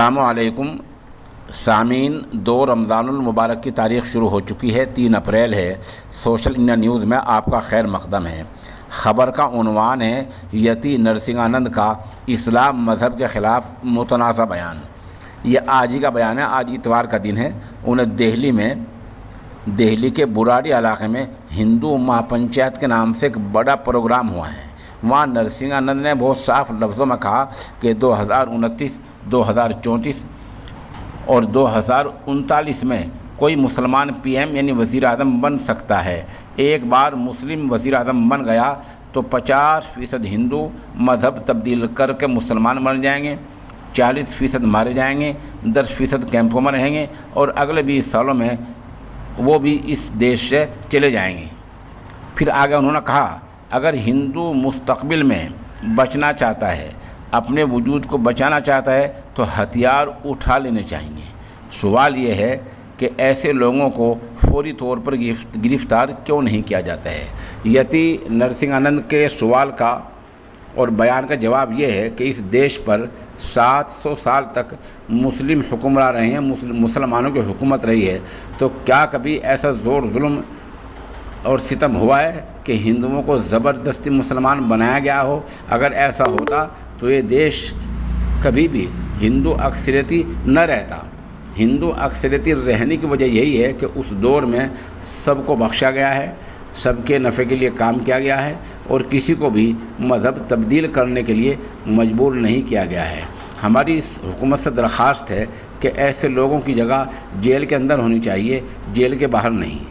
السلام علیکم سامعین، 2 رمضان المبارک کی تاریخ شروع ہو چکی ہے۔ 3 اپریل ہے۔ سوشل انڈیا نیوز میں آپ کا خیر مقدم ہے۔ خبر کا عنوان ہے یتی نرسنگھانند کا اسلام مذہب کے خلاف متنازع بیان۔ یہ آج ہی کا بیان ہے۔ آج اتوار کا دن ہے۔ انہیں دہلی کے براڑی علاقے میں ہندو مہا پنچایت کے نام سے ایک بڑا پروگرام ہوا ہے۔ وہاں نرسنگھانند نے بہت صاف لفظوں میں کہا کہ 2029، 2034 اور 2039 میں کوئی مسلمان پی ایم یعنی وزیر اعظم بن سکتا ہے۔ ایک بار مسلم وزیر اعظم بن گیا تو 50% ہندو مذہب تبدیل کر کے مسلمان بن جائیں گے، 40% مارے جائیں گے، 10% کیمپوں میں رہیں گے اور اگلے 20 سالوں میں وہ بھی اس دیش سے چلے جائیں گے۔ پھر آگے انہوں نے کہا اگر ہندو مستقبل میں بچنا چاہتا ہے، اپنے وجود کو بچانا چاہتا ہے تو ہتھیار اٹھا لینے چاہیے۔ سوال یہ ہے کہ ایسے لوگوں کو فوری طور پر گرفتار کیوں نہیں کیا جاتا ہے؟ یتی نرسنگھانند کے سوال کا اور بیان کا جواب یہ ہے کہ اس دیش پر 700 سال تک مسلم حکمراں رہے ہیں، مسلمانوں کی حکومت رہی ہے، تو کیا کبھی ایسا زور ظلم اور ستم ہوا ہے کہ ہندوؤں کو زبردستی مسلمان بنایا گیا ہو؟ اگر ایسا ہوتا تو یہ دیش کبھی بھی ہندو اکثریتی نہ رہتا۔ ہندو اکثریتی رہنے کی وجہ یہی ہے کہ اس دور میں سب کو بخشا گیا ہے، سب کے نفع کے لیے کام کیا گیا ہے اور کسی کو بھی مذہب تبدیل کرنے کے لیے مجبور نہیں کیا گیا ہے۔ ہماری اس حکومت سے درخواست ہے کہ ایسے لوگوں کی جگہ جیل کے اندر ہونی چاہیے، جیل کے باہر نہیں۔